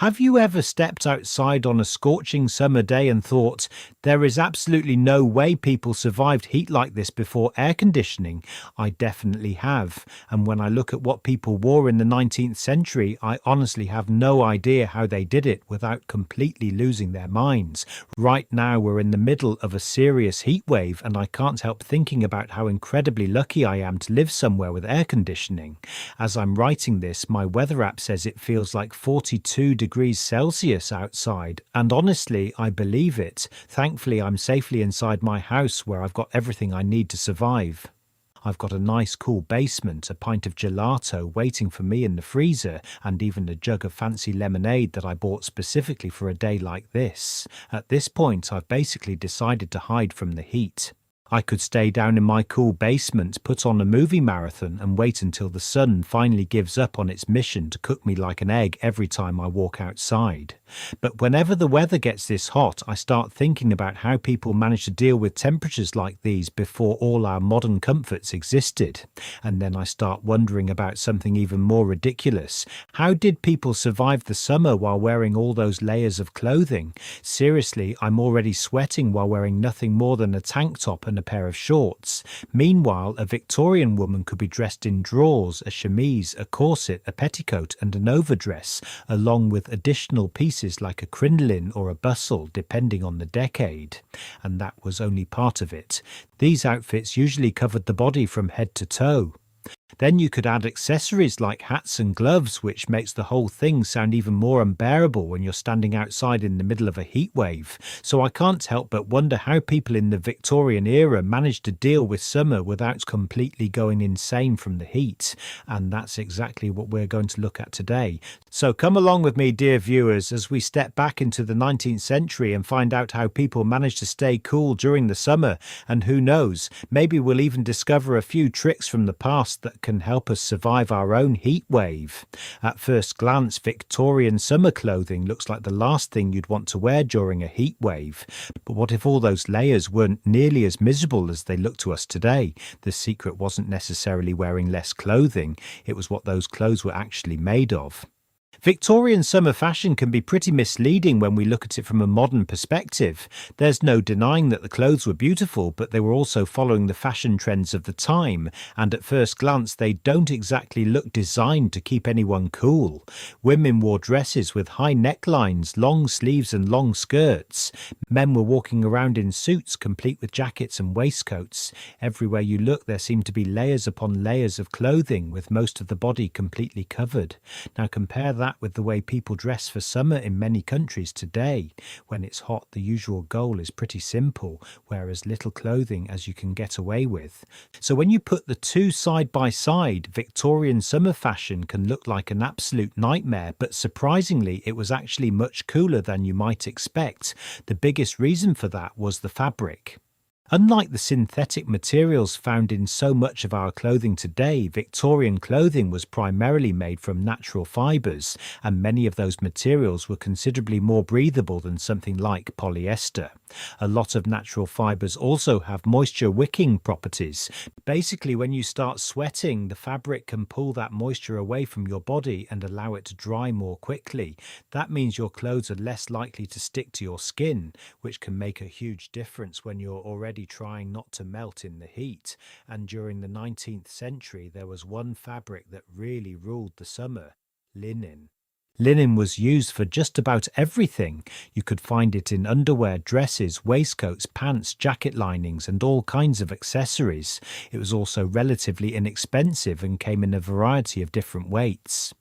Have you ever stepped outside on a scorching summer day and thought, there is absolutely no way people survived heat like this before air conditioning? I definitely have. And when I look at what people wore in the 19th century, I honestly have no idea how they did it without completely losing their minds. Right now, we're in the middle of a serious heat wave, and I can't help thinking about how incredibly lucky I am to live somewhere with air conditioning. As I'm writing this, my weather app says it feels like 42 degrees Celsius outside, and honestly, I believe it. Thankfully, I'm safely inside my house where I've got everything I need to survive. I've got a nice cool basement, a pint of gelato waiting for me in the freezer, and even a jug of fancy lemonade that I bought specifically for a day like this. At this point, I've basically decided to hide from the heat. I could stay down in my cool basement, put on a movie marathon, and wait until the sun finally gives up on its mission to cook me like an egg every time I walk outside. But whenever the weather gets this hot, I start thinking about how people managed to deal with temperatures like these before all our modern comforts existed. And then I start wondering about something even more ridiculous. How did people survive the summer while wearing all those layers of clothing? Seriously, I'm already sweating while wearing nothing more than a tank top and a pair of shorts. Meanwhile, a Victorian woman could be dressed in drawers, a chemise, a corset, a petticoat, and an overdress, along with additional pieces like a crinoline or a bustle, depending on the decade. And that was only part of it. These outfits usually covered the body from head to toe. Then you could add accessories like hats and gloves, which makes the whole thing sound even more unbearable when you're standing outside in the middle of a heat wave. So I can't help but wonder how people in the Victorian era managed to deal with summer without completely going insane from the heat. And that's exactly what we're going to look at today. So come along with me, dear viewers, as we step back into the 19th century and find out how people managed to stay cool during the summer. And who knows, maybe we'll even discover a few tricks from the past that can help us survive our own heat wave. At first glance, Victorian summer clothing looks like the last thing you'd want to wear during a heat wave. But what if all those layers weren't nearly as miserable as they look to us today? The secret wasn't necessarily wearing less clothing, it was what those clothes were actually made of. Victorian summer fashion can be pretty misleading when we look at it from a modern perspective. There's no denying that the clothes were beautiful, but they were also following the fashion trends of the time, and at first glance they don't exactly look designed to keep anyone cool. Women wore dresses with high necklines, long sleeves and long skirts. Men were walking around in suits complete with jackets and waistcoats. Everywhere you look there seemed to be layers upon layers of clothing, with most of the body completely covered. Now compare that with the way people dress for summer in many countries today. When it's hot, the usual goal is pretty simple, wear as little clothing as you can get away with. So when you put the two side by side, Victorian summer fashion can look like an absolute nightmare, but surprisingly it was actually much cooler than you might expect. The biggest reason for that was the fabric. Unlike the synthetic materials found in so much of our clothing today, Victorian clothing was primarily made from natural fibres, and many of those materials were considerably more breathable than something like polyester. A lot of natural fibres also have moisture wicking properties. Basically, when you start sweating, the fabric can pull that moisture away from your body and allow it to dry more quickly. That means your clothes are less likely to stick to your skin, which can make a huge difference when you're already trying not to melt in the heat. And during the 19th century, there was one fabric that really ruled the summer: linen. Linen was used for just about everything. You could find it in underwear, dresses, waistcoats, pants, jacket linings, and all kinds of accessories. It was also relatively inexpensive and came in a variety of different weights.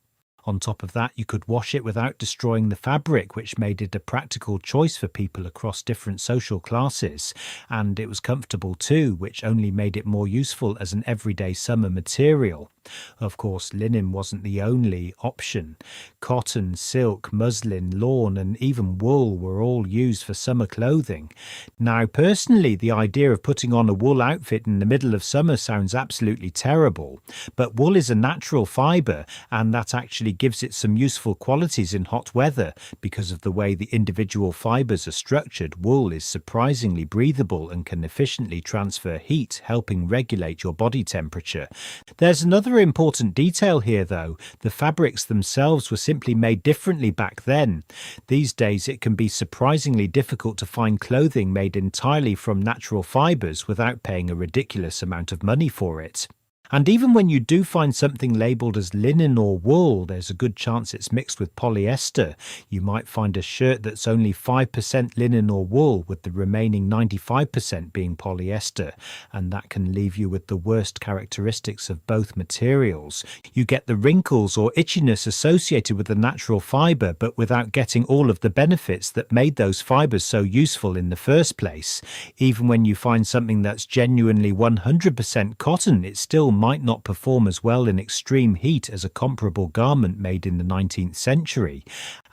On top of that, you could wash it without destroying the fabric, which made it a practical choice for people across different social classes. And it was comfortable too, which only made it more useful as an everyday summer material. Of course, linen wasn't the only option. Cotton, silk, muslin, lawn, and even wool were all used for summer clothing. Now, personally, the idea of putting on a wool outfit in the middle of summer sounds absolutely terrible. But wool is a natural fibre, and that actually actually gives it some useful qualities in hot weather. Because of the way the individual fibers are structured, wool is surprisingly breathable and can efficiently transfer heat, helping regulate your body temperature. There's another important detail here, though. The fabrics themselves were simply made differently back then. These days, it can be surprisingly difficult to find clothing made entirely from natural fibers without paying a ridiculous amount of money for it. And even when you do find something labelled as linen or wool, there's a good chance it's mixed with polyester. You might find a shirt that's only 5% linen or wool, with the remaining 95% being polyester, and that can leave you with the worst characteristics of both materials. You get the wrinkles or itchiness associated with the natural fibre, but without getting all of the benefits that made those fibres so useful in the first place. Even when you find something that's genuinely 100% cotton, it still might not perform as well in extreme heat as a comparable garment made in the 19th century.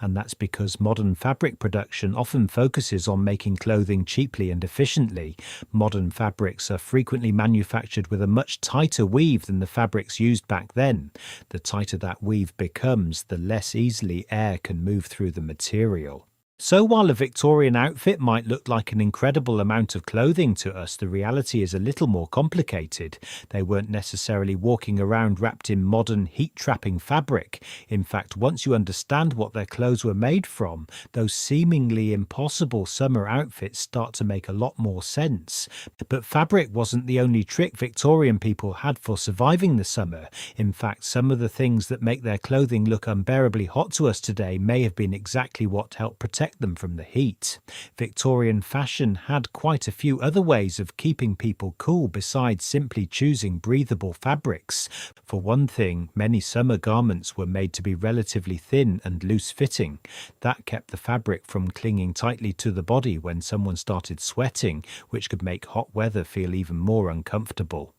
And that's because modern fabric production often focuses on making clothing cheaply and efficiently. Modern fabrics are frequently manufactured with a much tighter weave than the fabrics used back then. The tighter that weave becomes, the less easily air can move through the material. So while a Victorian outfit might look like an incredible amount of clothing to us, the reality is a little more complicated. They weren't necessarily walking around wrapped in modern heat-trapping fabric. In fact, once you understand what their clothes were made from, those seemingly impossible summer outfits start to make a lot more sense. But fabric wasn't the only trick Victorian people had for surviving the summer. In fact, some of the things that make their clothing look unbearably hot to us today may have been exactly what helped protect them from the heat. Victorian fashion had quite a few other ways of keeping people cool besides simply choosing breathable fabrics. For one thing, many summer garments were made to be relatively thin and loose-fitting. That kept the fabric from clinging tightly to the body when someone started sweating, which could make hot weather feel even more uncomfortable.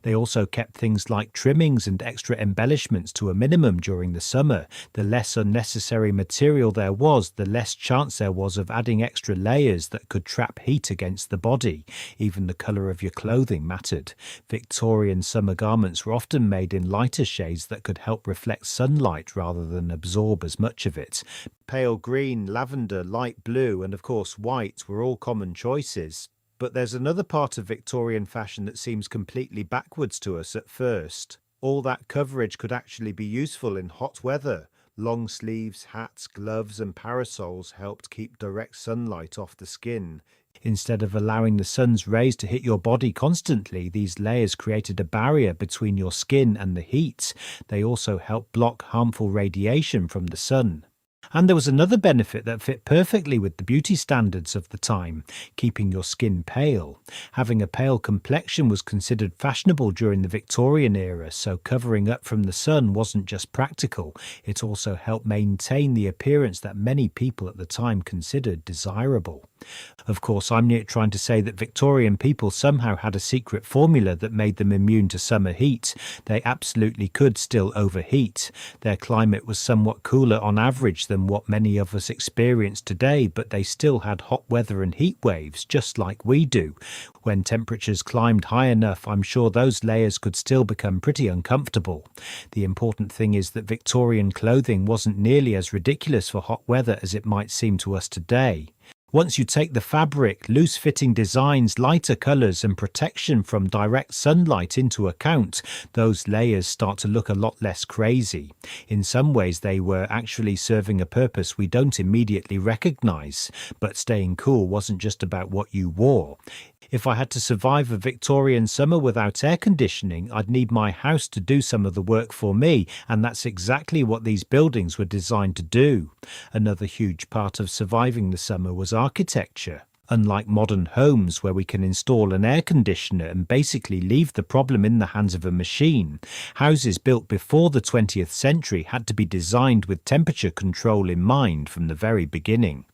They also kept things like trimmings and extra embellishments to a minimum during the summer. The less unnecessary material there was, the less chance there was of adding extra layers that could trap heat against the body. Even the colour of your clothing mattered. Victorian summer garments were often made in lighter shades that could help reflect sunlight rather than absorb as much of it. Pale green, lavender, light blue, and of course white were all common choices. But there's another part of Victorian fashion that seems completely backwards to us at first. All that coverage could actually be useful in hot weather. Long sleeves, hats, gloves and parasols helped keep direct sunlight off the skin. Instead of allowing the sun's rays to hit your body constantly, these layers created a barrier between your skin and the heat. They also helped block harmful radiation from the sun. And there was another benefit that fit perfectly with the beauty standards of the time, keeping your skin pale. Having a pale complexion was considered fashionable during the Victorian era, so covering up from the sun wasn't just practical, it also helped maintain the appearance that many people at the time considered desirable. Of course, I'm not trying to say that Victorian people somehow had a secret formula that made them immune to summer heat. They absolutely could still overheat. Their climate was somewhat cooler on average than what many of us experience today, but they still had hot weather and heat waves, just like we do. When temperatures climbed high enough, I'm sure those layers could still become pretty uncomfortable. The important thing is that Victorian clothing wasn't nearly as ridiculous for hot weather as it might seem to us today. Once you take the fabric, loose-fitting designs, lighter colours and protection from direct sunlight into account, those layers start to look a lot less crazy. In some ways they were actually serving a purpose we don't immediately recognise, but staying cool wasn't just about what you wore. If I had to survive a Victorian summer without air conditioning, I'd need my house to do some of the work for me, and that's exactly what these buildings were designed to do. Another huge part of surviving the summer was architecture. Unlike modern homes where we can install an air conditioner and basically leave the problem in the hands of a machine, houses built before the 20th century had to be designed with temperature control in mind from the very beginning.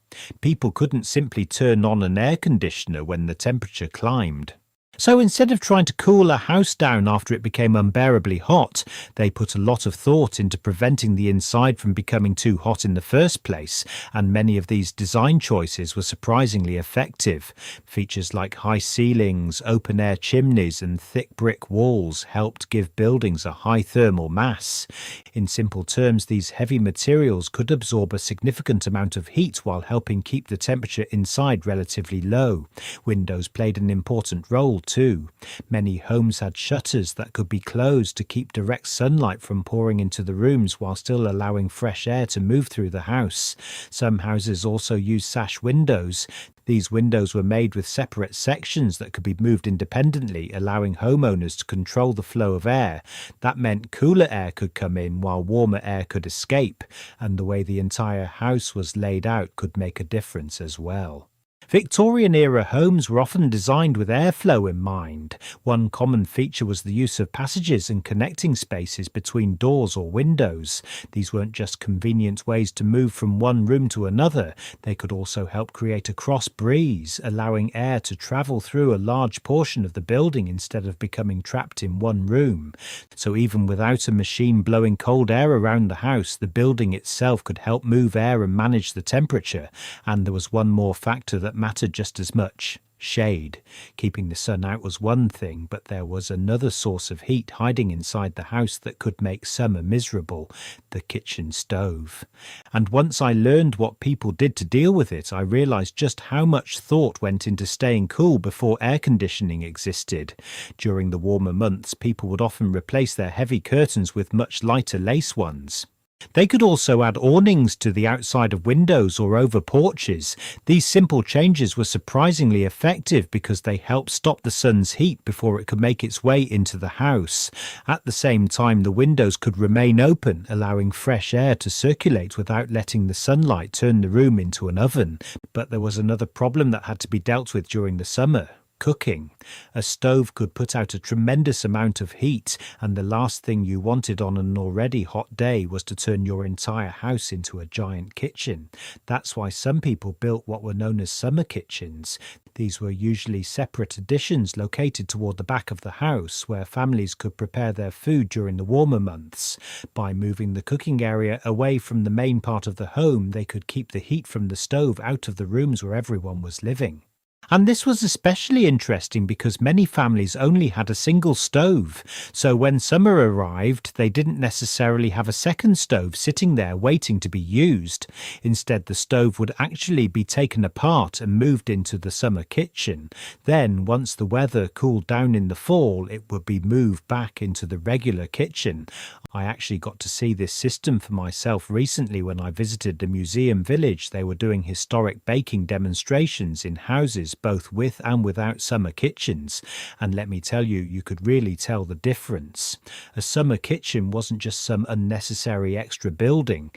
People couldn't simply turn on an air conditioner when the temperature climbed. So instead of trying to cool a house down after it became unbearably hot, they put a lot of thought into preventing the inside from becoming too hot in the first place, and many of these design choices were surprisingly effective. Features like high ceilings, open-air chimneys, and thick brick walls helped give buildings a high thermal mass. In simple terms, these heavy materials could absorb a significant amount of heat while helping keep the temperature inside relatively low. Windows played an important role too. Many homes had shutters that could be closed to keep direct sunlight from pouring into the rooms while still allowing fresh air to move through the house. Some houses also used sash windows. These windows were made with separate sections that could be moved independently, allowing homeowners to control the flow of air. That meant cooler air could come in while warmer air could escape, and the way the entire house was laid out could make a difference as well. Victorian-era homes were often designed with airflow in mind. One common feature was the use of passages and connecting spaces between doors or windows. These weren't just convenient ways to move from one room to another. They could also help create a cross breeze, allowing air to travel through a large portion of the building instead of becoming trapped in one room. So even without a machine blowing cold air around the house, the building itself could help move air and manage the temperature. And there was one more factor that mattered just as much: shade. Keeping the sun out was one thing, but there was another source of heat hiding inside the house that could make summer miserable: the kitchen stove. And once I learned what people did to deal with it, I realized just how much thought went into staying cool before air conditioning existed. During the warmer months, people would often replace their heavy curtains with much lighter lace ones. They could also add awnings to the outside of windows or over porches. These simple changes were surprisingly effective because they helped stop the sun's heat before it could make its way into the house. At the same time, the windows could remain open, allowing fresh air to circulate without letting the sunlight turn the room into an oven. But there was another problem that had to be dealt with during the summer: cooking. A stove could put out a tremendous amount of heat, and the last thing you wanted on an already hot day was to turn your entire house into a giant kitchen. That's why some people built what were known as summer kitchens. These were usually separate additions located toward the back of the house, where families could prepare their food during the warmer months. By moving the cooking area away from the main part of the home, they could keep the heat from the stove out of the rooms where everyone was living. And this was especially interesting because many families only had a single stove, so when summer arrived, they didn't necessarily have a second stove sitting there waiting to be used. Instead, the stove would actually be taken apart and moved into the summer kitchen. Then, once the weather cooled down in the fall, it would be moved back into the regular kitchen. I actually got to see this system for myself recently when I visited the museum village. They were doing historic baking demonstrations in houses both with and without summer kitchens, and let me tell you, you could really tell the difference. A summer kitchen wasn't just some unnecessary extra building.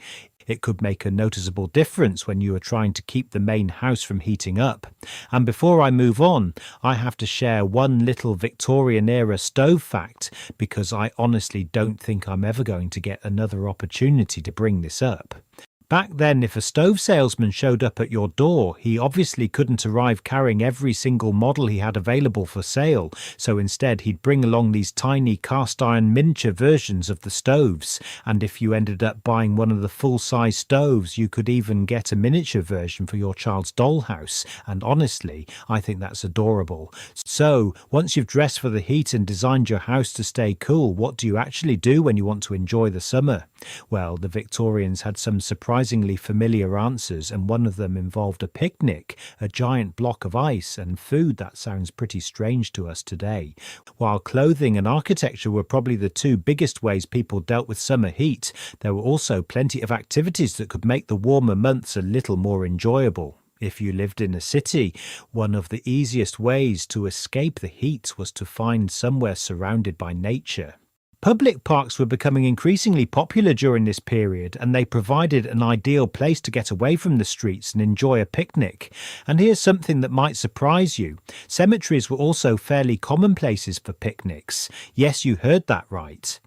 It could make a noticeable difference when you are trying to keep the main house from heating up. And before I move on, I have to share one little Victorian-era stove fact, because I honestly don't think I'm ever going to get another opportunity to bring this up. Back then, if a stove salesman showed up at your door, he obviously couldn't arrive carrying every single model he had available for sale, so instead he'd bring along these tiny cast-iron miniature versions of the stoves, and if you ended up buying one of the full-size stoves, you could even get a miniature version for your child's dollhouse, and honestly, I think that's adorable. So, once you've dressed for the heat and designed your house to stay cool, what do you actually do when you want to enjoy the summer? Well, the Victorians had some surprisingly familiar answers, and one of them involved a picnic, a giant block of ice, and food that sounds pretty strange to us today. While clothing and architecture were probably the two biggest ways people dealt with summer heat, there were also plenty of activities that could make the warmer months a little more enjoyable. If you lived in a city, one of the easiest ways to escape the heat was to find somewhere surrounded by nature. Public parks were becoming increasingly popular during this period, and they provided an ideal place to get away from the streets and enjoy a picnic. And here's something that might surprise you. Cemeteries were also fairly common places for picnics. Yes, you heard that right.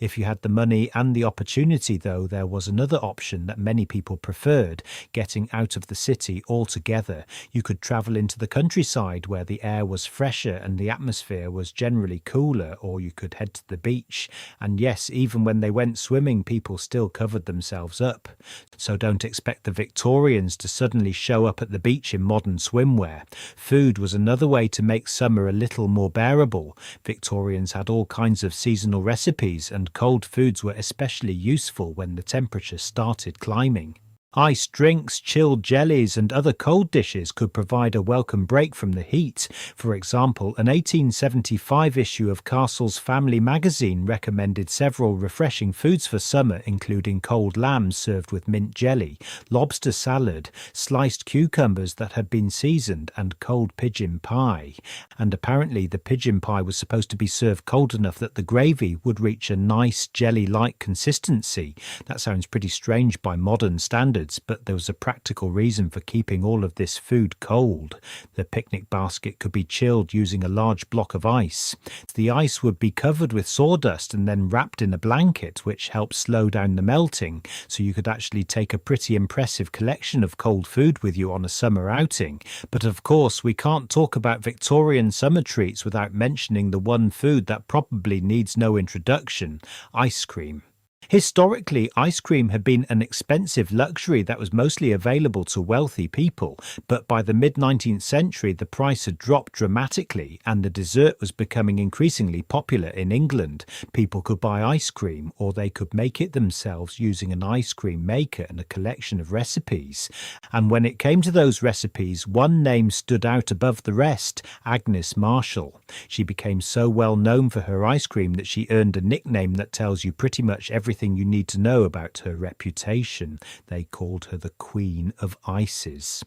If you had the money and the opportunity, though, there was another option that many people preferred: getting out of the city altogether. You could travel into the countryside where the air was fresher and the atmosphere was generally cooler, or you could head to the beach. And yes, even when they went swimming, people still covered themselves up. So don't expect the Victorians to suddenly show up at the beach in modern swimwear. Food was another way to make summer a little more bearable. Victorians had all kinds of seasonal recipes, and cold foods were especially useful when the temperature started climbing. Iced drinks, chilled jellies, and other cold dishes could provide a welcome break from the heat. For example, an 1875 issue of Castle's Family Magazine recommended several refreshing foods for summer, including cold lamb served with mint jelly, lobster salad, sliced cucumbers that had been seasoned, and cold pigeon pie. And apparently the pigeon pie was supposed to be served cold enough that the gravy would reach a nice jelly-like consistency. That sounds pretty strange by modern standards, but there was a practical reason for keeping all of this food cold. The picnic basket could be chilled using a large block of ice. The ice would be covered with sawdust and then wrapped in a blanket, which helped slow down the melting, so you could actually take a pretty impressive collection of cold food with you on a summer outing. But of course, we can't talk about Victorian summer treats without mentioning the one food that probably needs no introduction: ice cream. Historically, ice cream had been an expensive luxury that was mostly available to wealthy people, but by the mid-19th century the price had dropped dramatically and the dessert was becoming increasingly popular in England. People could buy ice cream, or they could make it themselves using an ice cream maker and a collection of recipes. And when it came to those recipes, one name stood out above the rest: Agnes Marshall. She became so well known for her ice cream that she earned a nickname that tells you pretty much everything you need to know about her reputation. They called her the Queen of Ices.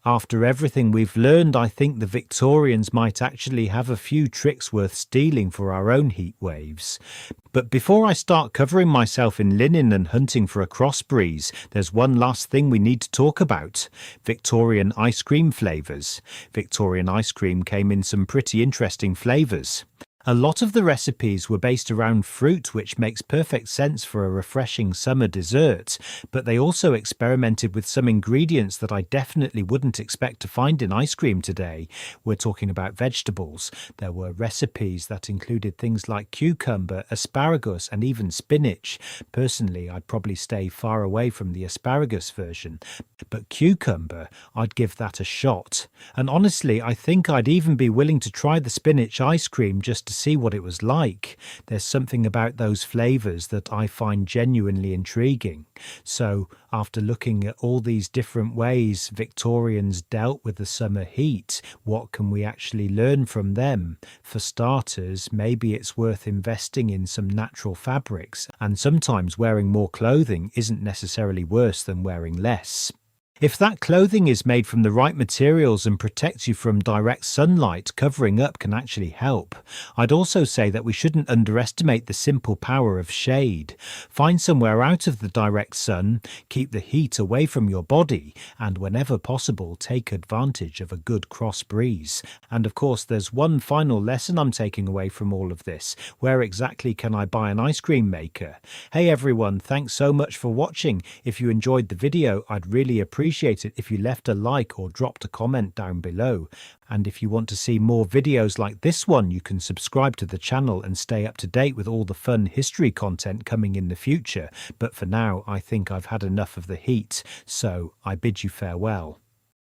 After everything we've learned, I think the Victorians might actually have a few tricks worth stealing for our own heat waves. But before I start covering myself in linen and hunting for a cross breeze, there's one last thing we need to talk about: Victorian ice cream flavours. Victorian ice cream came in some pretty interesting flavours. A lot of the recipes were based around fruit, which makes perfect sense for a refreshing summer dessert, but they also experimented with some ingredients that I definitely wouldn't expect to find in ice cream today. We're talking about vegetables. There were recipes that included things like cucumber, asparagus, and even spinach. Personally, I'd probably stay far away from the asparagus version, but cucumber, I'd give that a shot. And honestly, I think I'd even be willing to try the spinach ice cream just to see what it was like. There's something about those flavours that I find genuinely intriguing. So, after looking at all these different ways Victorians dealt with the summer heat, what can we actually learn from them? For starters, maybe it's worth investing in some natural fabrics, and sometimes wearing more clothing isn't necessarily worse than wearing less. If that clothing is made from the right materials and protects you from direct sunlight, covering up can actually help. I'd also say that we shouldn't underestimate the simple power of shade. Find somewhere out of the direct sun, keep the heat away from your body, and whenever possible, take advantage of a good cross breeze. And of course, there's one final lesson I'm taking away from all of this: where exactly can I buy an ice cream maker? Hey everyone, thanks so much for watching. If you enjoyed the video, I'd really appreciate it if you left a like or dropped a comment down below. And if you want to see more videos like this one, you can subscribe to the channel and stay up to date with all the fun history content coming in the future. But for now, I think I've had enough of the heat, so I bid you farewell.